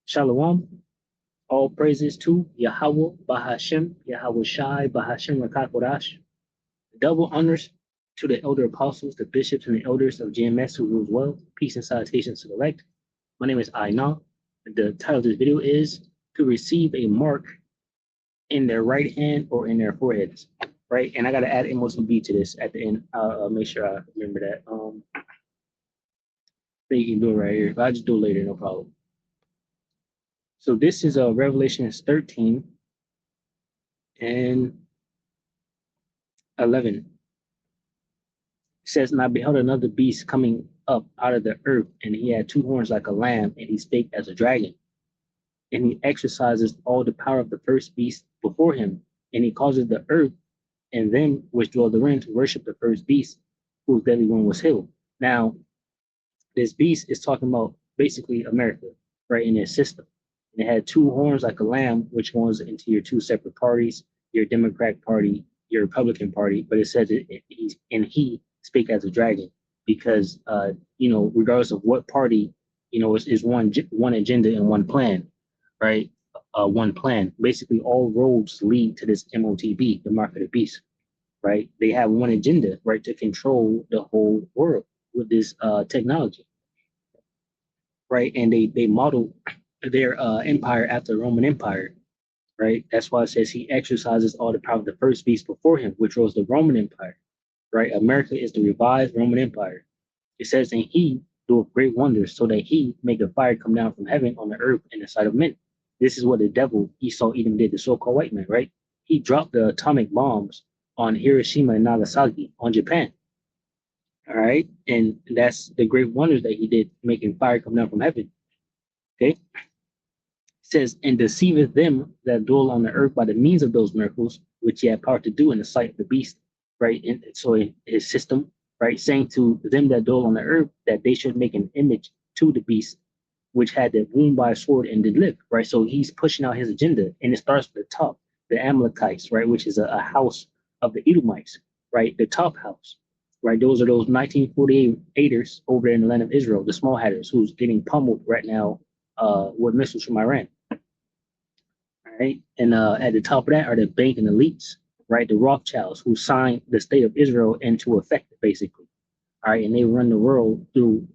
Shalom. All praises to Yahweh, Bahashem, Yahweh Shai, Bahashem Rakakodash. Double honors to the elder apostles, the bishops, and the elders of GMS who rules well. Peace and salutations to the elect. My name is Aina. The title of this video is to receive a mark in their right hand or in their foreheads. Right? And I got to add M.O.T.B to this at the end. I'll make sure I remember that. Then you can do it right here. But I'll just do it later, no problem. So this is Revelation 13 and 11. It says, "And I beheld another beast coming up out of the earth, and he had two horns like a lamb, and he spake as a dragon. And he exercises all the power of the first beast before him, and he causes the earth and them which dwell therein to worship the first beast, whose deadly wound was healed." Now, this beast is talking about basically America, right, in its system. And it had two horns like a lamb, which goes into your two separate parties, your Democratic Party, your Republican Party. But it says he spake as a dragon because, regardless of what party, is one agenda and one plan, right? One plan. Basically, all roads lead to this M.O.T.B, the mark of the beast, right? They have one agenda, right, to control the whole world with this technology, right? And they model their empire after the Roman Empire, right? That's why it says he exercises all the power of the first beast before him, which was the Roman Empire, right? America is the revised Roman Empire. It says, "And he doeth great wonders, so that he make a fire come down from heaven on the earth in the sight of men." This is what the devil Esau Edom did, the so-called white man, right? He dropped the atomic bombs on Hiroshima and Nagasaki, on Japan. All right. And that's the great wonders that he did, making fire come down from heaven. Okay. It says, "And deceiveth them that dwell on the earth by the means of those miracles, which he had power to do in the sight of the beast." Right. And so in his system, right, saying to them that dwell on the earth that they should make an image to the beast, which had the wound by a sword and did live. Right. So he's pushing out his agenda, and it starts with the top, the Amalekites, right, which is a house of the Edomites, right, the top house. Right, those are those 1948ers over there in the land of Israel, the small hatters, who's getting pummeled right now with missiles from Iran. All right, and at the top of that are the bank and elites, right? The Rothschilds, who signed the state of Israel into effect, basically. All right, and they run the world through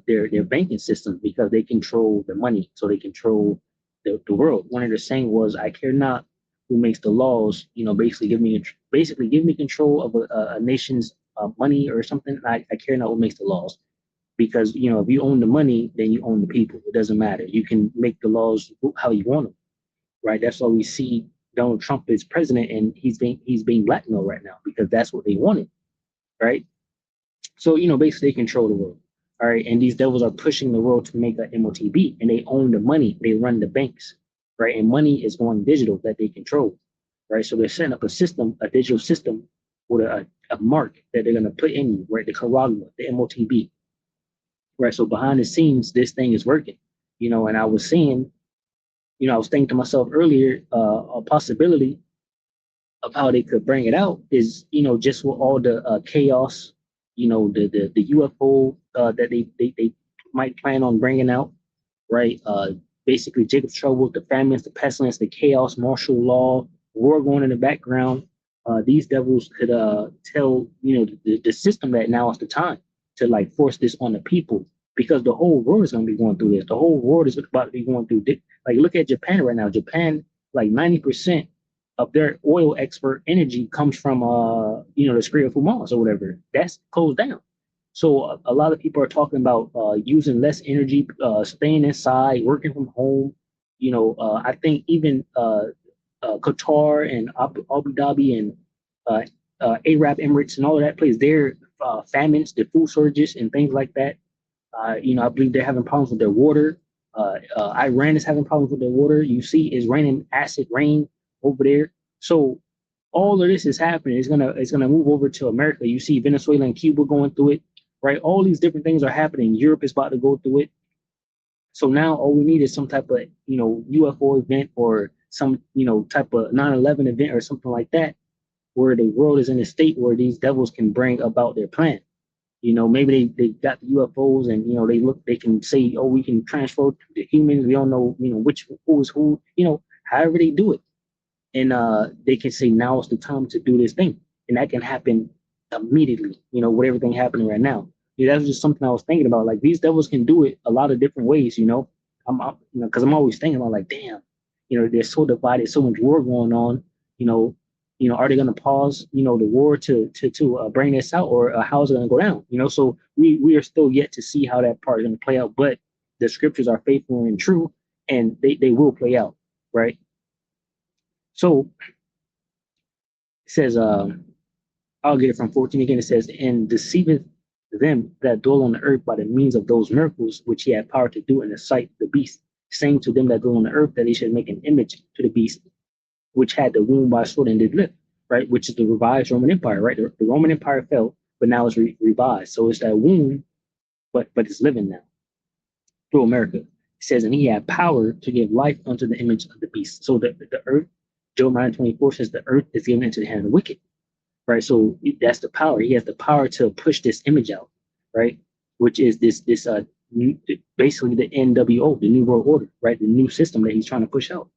their banking systems because they control the money, so they control the world. One of their saying was, "I care not who makes the laws, basically give me control of a nation's money or something. I care not who makes the laws, because if you own the money, then you own the people. It doesn't matter. You can make the laws how you want them, right?" That's why we see Donald Trump is president, and he's being blackmailed right now because that's what they wanted, right? So basically they control the world. All right, and these devils are pushing the world to make an M.O.T.B, and they own the money. They run the banks, right? And money is going digital that they control, right? So they're setting up a system, a digital system with a mark that they're going to put in you, right? The charagma, the M.O.T.B, right? So behind the scenes, this thing is working, and I was saying, I was thinking to myself earlier, a possibility of how they could bring it out is, just with all the chaos, the UFO that they might plan on bringing out, right? Basically, Jacob's trouble, the famines, the pestilence, the chaos, martial law, war going in the background. These devils could tell, the system that now is the time to like force this on the people, because the whole world is going to be going through this. The whole world is about to be going through this. Like, look at Japan right now. Japan, like 90% of their oil export energy comes from, the Strait of Hormuz or whatever. That's closed down. So a lot of people are talking about using less energy, staying inside, working from home. I think even Qatar and Abu Dhabi and Arab Emirates and all of that place, their famines, the food shortages and things like that. I believe they're having problems with their water. Iran is having problems with their water. You see, it's raining acid rain over there. So all of this is happening. It's gonna move over to America. You see Venezuela and Cuba going through it, right? All these different things are happening. Europe is about to go through it. So now all we need is some type of UFO event, or some type of 9/11 event or something like that, where the world is in a state where these devils can bring about their plan. Maybe they got the UFOs, and they can say, oh, we can transfer to humans. We don't know, which who is who. However they do it, and they can say now is the time to do this thing, and that can happen immediately. With everything happening right now, that was just something I was thinking about. Like these devils can do it a lot of different ways. Because I'm always thinking about like, damn, they're so divided, so much war going on. You know, are they going to pause, the war to bring this out, or how is it going to go down? So we are still yet to see how that part is going to play out, but the scriptures are faithful and true, and they will play out, right? So it says, I'll get it from 14 again. It says, and deceiveth them that dwell on the earth by the means of those miracles which he had power to do in the sight of the beast, saying to them that dwell on the earth that they should make an image to the beast, which had the wound by sword and did live, right? Which is the revised Roman Empire, right? The Roman Empire fell, but now it's revised. So it's that wound, but it's living now through America. It says, and he had power to give life unto the image of the beast. So the earth, Job 9:24 says, the earth is given into the hand of the wicked, right? So that's the power. He has the power to push this image out, right? Which is this basically the NWO, the New World Order, right? The new system that he's trying to push out.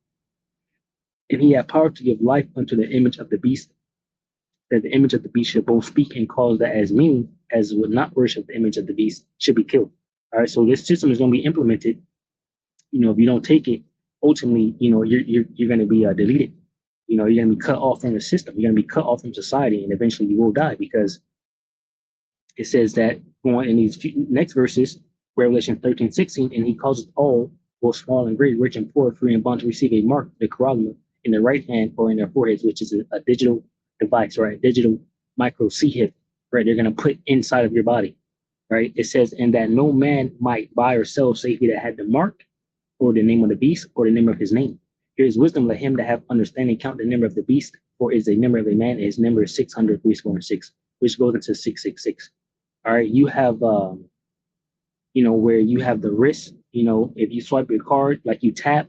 And he had power to give life unto the image of the beast, that the image of the beast should both speak and cause that as many as would not worship the image of the beast should be killed. All right, so this system is going to be implemented. If you don't take it, ultimately, you're going to be deleted. You're going to be cut off from the system. You're going to be cut off from society, and eventually you will die, because it says that going in these next verses, Revelation 13:16, and he causes all, both small and great, rich and poor, free and bond, to receive a mark, the chirogma, in their right hand or in their foreheads, which is a digital device, right? A digital micro C-hip, right? They're going to put inside of your body, right? It says, and that no man might buy or sell save he that had the mark, or the name of the beast, or the name of his name. Here is wisdom, let him that have understanding count the number of the beast, for is a number of a man, and his number is 600, which goes into 666. All right, you have where you have the wrist. If you swipe your card, like you tap,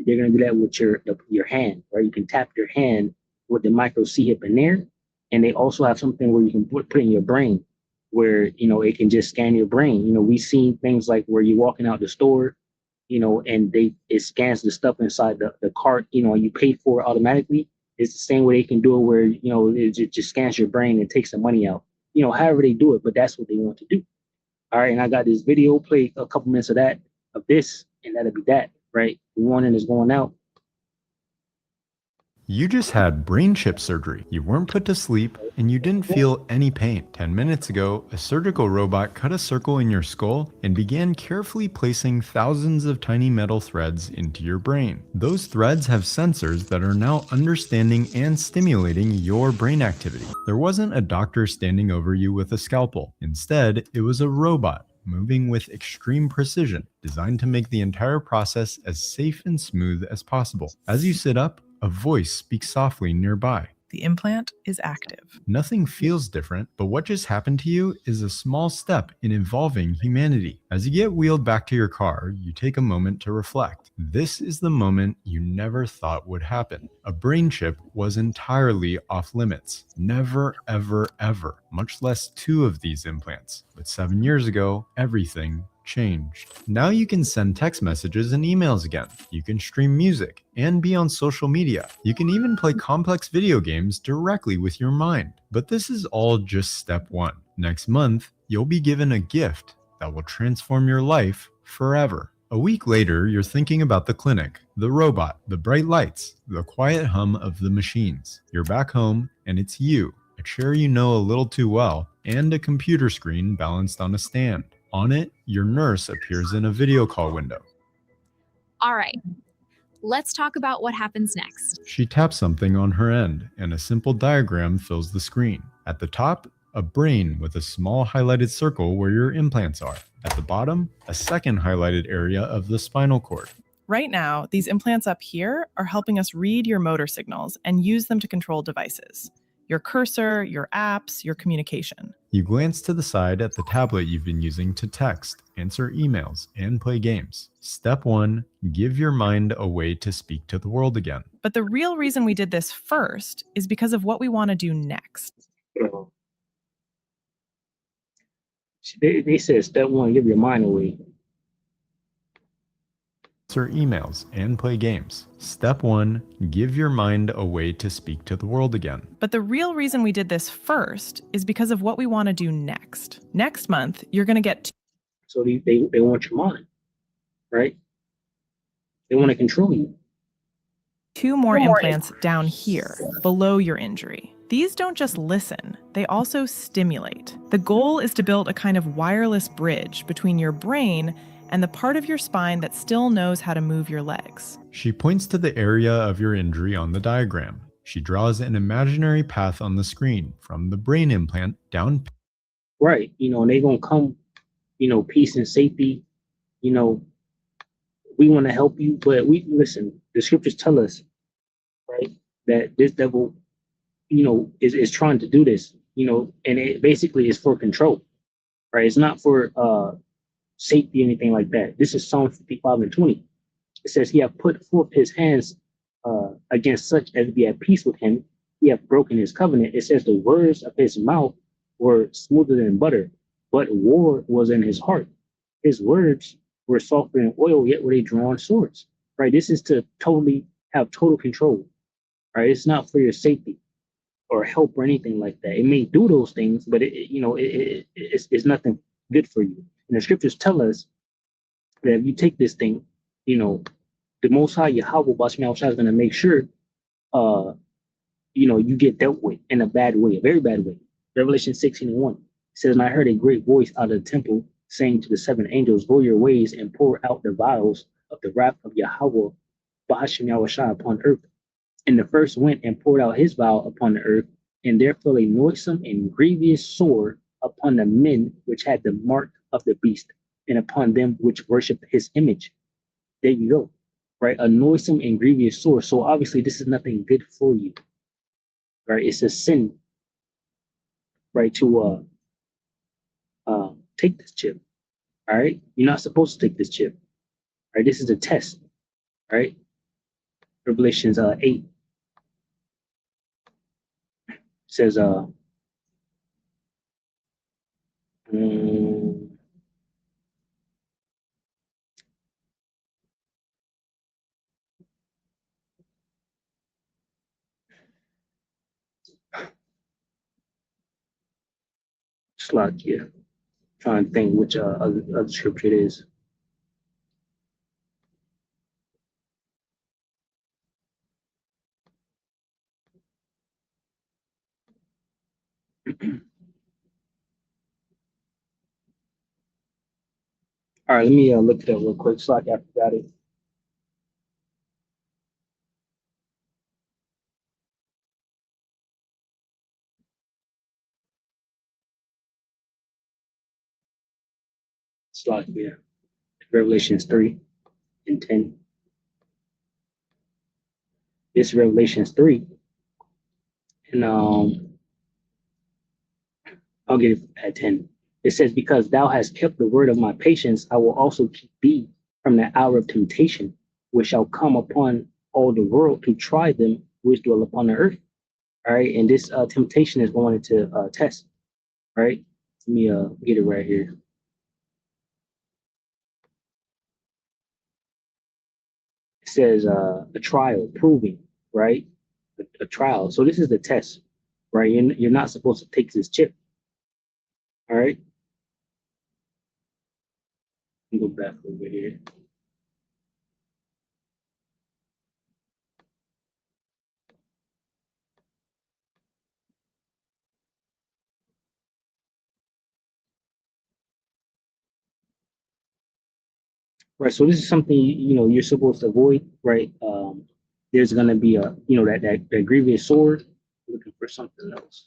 they're gonna do that with your hand, right? You can tap your hand with the micro C hip in there, and they also have something where you can put in your brain, where it can just scan your brain. We've seen things like where you're walking out the store, and it scans the stuff inside the cart, and you pay for it automatically. It's the same way they can do it, where it just scans your brain and takes the money out. However they do it, but that's what they want to do. All right, and I got this video, play a couple minutes of this, and that'll be that, right? The warning is going out. You just had brain chip surgery. You weren't put to sleep, and you didn't feel any pain. 10 minutes ago, a surgical robot cut a circle in your skull and began carefully placing thousands of tiny metal threads into your brain. Those threads have sensors that are now understanding and stimulating your brain activity. There wasn't a doctor standing over you with a scalpel. Instead, it was a robot moving with extreme precision, designed to make the entire process as safe and smooth as possible. As you sit up, a voice speaks softly nearby. The implant is active. Nothing feels different, but what just happened to you is a small step in evolving humanity. As you get wheeled back to your car, you take a moment to reflect. This is the moment you never thought would happen. A brain chip was entirely off limits. Never, ever, ever, much less two of these implants. But 7 years ago, everything changed. Now you can send text messages and emails again. You can stream music and be on social media. You can even play complex video games directly with your mind. But this is all just step one. Next month, you'll be given a gift that will transform your life forever. A week later, you're thinking about the clinic, the robot, the bright lights, the quiet hum of the machines. You're back home, and it's you, a chair you know a little too well, and a computer screen balanced on a stand. On it, your nurse appears in a video call window. All right, let's talk about what happens next. She taps something on her end, and a simple diagram fills the screen. At the top, a brain with a small highlighted circle where your implants are. At the bottom, a second highlighted area of the spinal cord. Right now, these implants up here are helping us read your motor signals and use them to control devices. Your cursor, your apps, your communication. You glance to the side at the tablet you've been using to text, answer emails, and play games. Step 1, give your mind a way to speak to the world again. But the real reason we did this first is because of what we want to do next. They said step one, give your mind away. Answer emails and play games. Step 1, give your mind a way to speak to the world again. But the real reason we did this first is because of what we want to do next. Next month, you're going to get So they want your mind, right? They want to control you. 2 more implants down here, below your injury. These don't just listen, they also stimulate. The goal is to build a kind of wireless bridge between your brain and the part of your spine that still knows how to move your legs. She points to the area of your injury on the diagram. She draws an imaginary path on the screen from the brain implant down. Right. And they're gonna come, peace and safety, you know, we want to help you, but we listen, the scriptures tell us, right, that this devil, is trying to do this, and it basically is for control, right? It's not for safety, anything like that. This is Psalm 55 and 20. It says, he have put forth his hands against such as be at peace with him. He have broken his covenant. It says the words of his mouth were smoother than butter, but war was in his heart. His words were softer than oil, yet were they drawn swords. Right? This is to totally have total control. Right? It's not for your safety or help or anything like that. It may do those things, but it's nothing good for you. And the scriptures tell us that if you take this thing, the Most High Yahweh Bashmi is going to make sure, you get dealt with in a bad way, a very bad way. Revelation 16 and 1 says, and I heard a great voice out of the temple saying to the 7 angels, go your ways and pour out the vials of the wrath of Yahweh Bashmi Yahushua upon earth. And the first went and poured out his vial upon the earth, and there fell a noisome and grievous sore upon the men which had the mark of the beast, and upon them which worshipped his image. There you go, right? A noisome and grievous sore. So obviously, this is nothing good for you, right? It's a sin, right, to take this chip. All right, you're not supposed to take this chip. Right, this is a test. Right, Revelations 8 says mm, it's like, yeah, trying to think which other scripture it is. All right, let me look it up real quick so I forgot it. It's like, yeah, Revelations 3 and 10. It's Revelations 3. And I'll get it at 10. It says, because thou hast kept the word of my patience, I will also keep thee from the hour of temptation, which shall come upon all the world to try them which dwell upon the earth. All right. And this temptation is going to test. Right. Let me get it right here. It says a trial, proving, right? A trial. So this is the test, right? You're not supposed to take this chip. All right. Go back over here. Right. So this is something you're supposed to avoid, right? There's gonna be a that grievous sword. Looking for something else.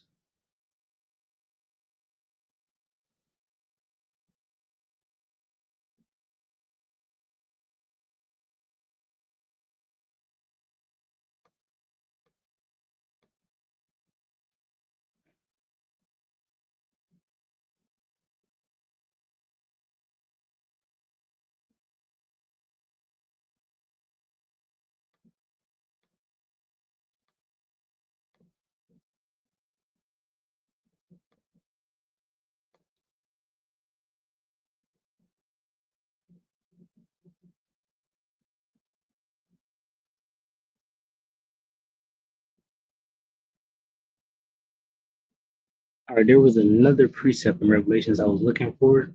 All right, there was another precept in Revelations I was looking for.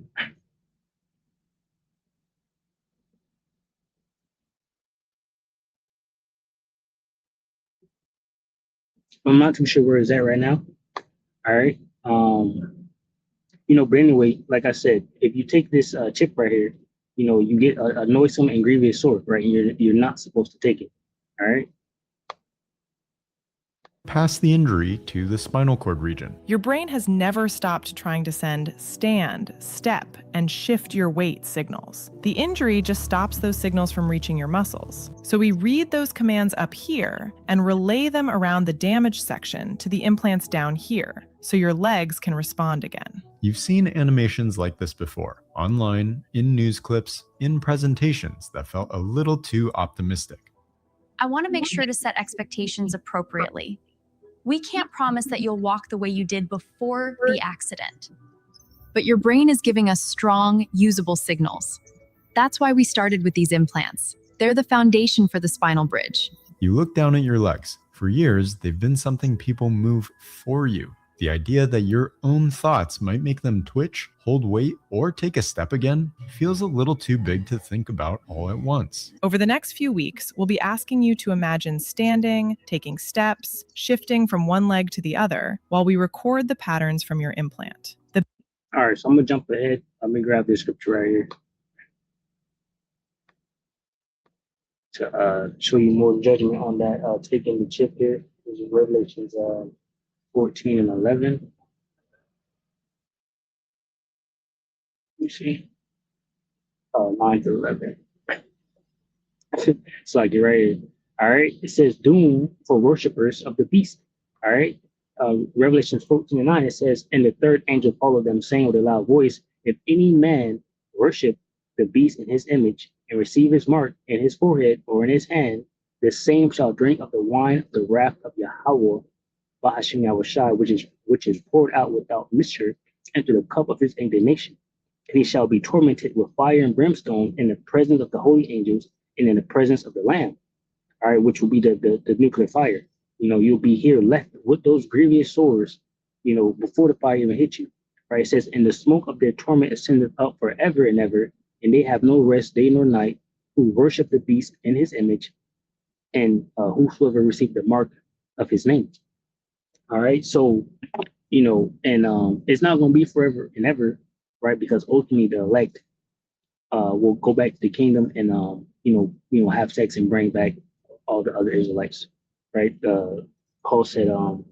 I'm not too sure where it's at right now. All right. But anyway, like I said, if you take this chip right here, you get a noisome and grievous sword, right? You're not supposed to take it. All right. Pass the injury to the spinal cord region. Your brain has never stopped trying to send stand, step, and shift your weight signals. The injury just stops those signals from reaching your muscles. So we read those commands up here and relay them around the damaged section to the implants down here, so your legs can respond again. You've seen animations like this before, online, in news clips, in presentations that felt a little too optimistic. I want to make sure to set expectations appropriately. We can't promise that you'll walk the way you did before the accident. But your brain is giving us strong, usable signals. That's why we started with these implants. They're the foundation for the spinal bridge. You look down at your legs. For years, they've been something people move for you. The idea that your own thoughts might make them twitch, hold weight, or take a step again feels a little too big to think about all at once. Over the next few weeks, we'll be asking you to imagine standing, taking steps, shifting from one leg to the other, while we record the patterns from your implant. All right, so I'm gonna jump ahead. Let me grab this scripture right here to show you more judgment on that taking the chip here. This is Revelations 14 and 11. You see, 9 to 11. It's like you're right here. All right, it says doom for worshipers of the beast. All right, Revelations 14 and 9, it says, and the third angel followed them, saying with a loud voice, if any man worship the beast in his image and receive his mark in his forehead or in his hand, the same shall drink of the wine of the wrath of Yahweh, Bahashim Yahushai, which is poured out without mixture into the cup of his indignation. And he shall be tormented with fire and brimstone in the presence of the holy angels and in the presence of the Lamb. All right, which will be the nuclear fire. You'll be here left with those grievous sores, before the fire even hit you. Right? It says, and the smoke of their torment ascendeth up forever and ever, and they have no rest day nor night, who worship the beast in his image, and whosoever received the mark of his name. All right, so it's not going to be forever and ever, right? Because ultimately the elect will go back to the kingdom and have sex and bring back all the other Israelites, right? Paul said, all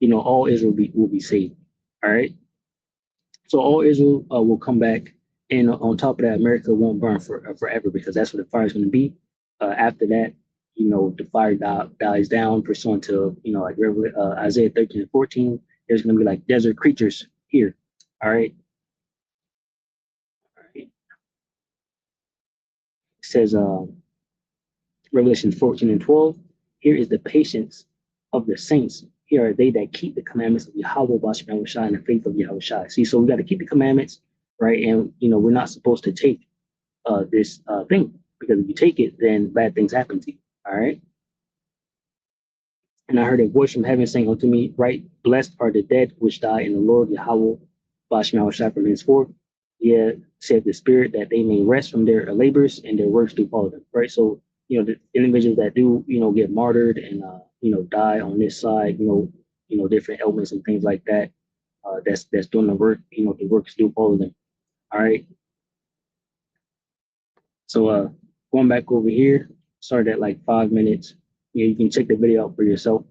Israel will be saved. All right, so all Israel will come back, and on top of that, America won't burn forever, because that's what the fire is going to be. After that, the fire dies down, pursuant to, like Isaiah 13 and 14, there's going to be like desert creatures here. All right. It says, Revelation 14 and 12, here is the patience of the saints. Here are they that keep the commandments of Yahweh, Bashim Yahushai, and the faith of Yahushai. See, so we got to keep the commandments, right? And, we're not supposed to take this thing, because if you take it, then bad things happen to you. All right. And I heard a voice from heaven saying unto me, right, blessed are the dead which die in the Lord Yahweh, Bashim Yahushai, from henceforth. Yeah, said the Spirit, that they may rest from their labors and their works do follow them. Right. So, the individuals that do, get martyred and, die on this side, different elements and things like that, that's doing the work, the works do follow them. All right. So, going back over here, started at like 5 minutes. You can check the video out for yourself.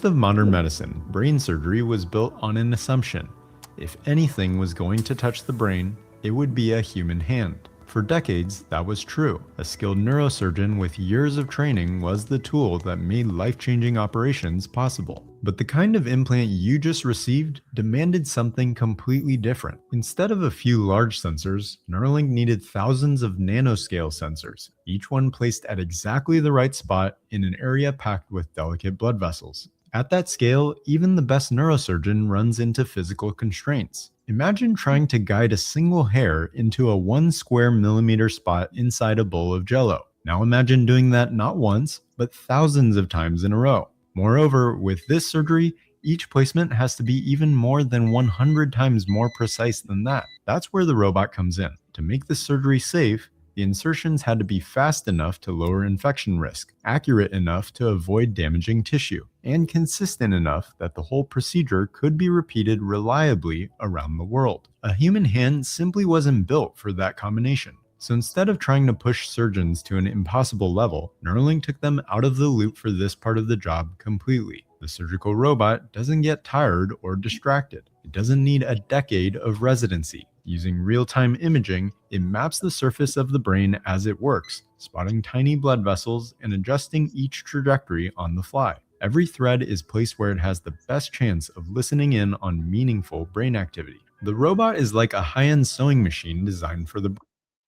Of modern medicine, brain surgery was built on an assumption. If anything was going to touch the brain, it would be a human hand. For decades, that was true. A skilled neurosurgeon with years of training was the tool that made life-changing operations possible. But the kind of implant you just received demanded something completely different. Instead of a few large sensors, Neuralink needed thousands of nanoscale sensors, each one placed at exactly the right spot in an area packed with delicate blood vessels. At that scale, even the best neurosurgeon runs into physical constraints. Imagine trying to guide a single hair into a 1 square millimeter spot inside a bowl of Jell-O. Now imagine doing that not once, but thousands of times in a row. Moreover, with this surgery, each placement has to be even more than 100 times more precise than that. That's where the robot comes in. To make the surgery safe, the insertions had to be fast enough to lower infection risk, accurate enough to avoid damaging tissue, and consistent enough that the whole procedure could be repeated reliably around the world. A human hand simply wasn't built for that combination. So instead of trying to push surgeons to an impossible level, Neuralink took them out of the loop for this part of the job completely. The surgical robot doesn't get tired or distracted. It doesn't need a decade of residency. Using real-time imaging, it maps the surface of the brain as it works, spotting tiny blood vessels and adjusting each trajectory on the fly. Every thread is placed where it has the best chance of listening in on meaningful brain activity. The robot is like a high-end sewing machine designed for the brain.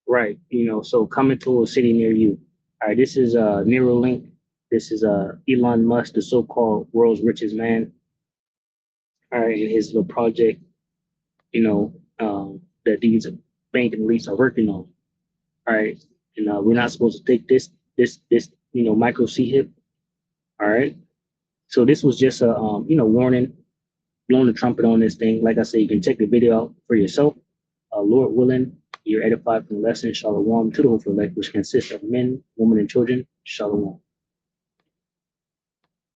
Right. So coming to a city near you. All right. This is Neuralink. This is Elon Musk, the so-called world's richest man. All right, and his little project, that these banking elites are working on. All right, and we're not supposed to take this micro C hip. All right, so this was just a warning, blowing the trumpet on this thing. Like I said, you can check the video out for yourself. Lord willing, you're edified from the lesson. Shalom to the whole elect, which consists of men, women, and children. Shalom.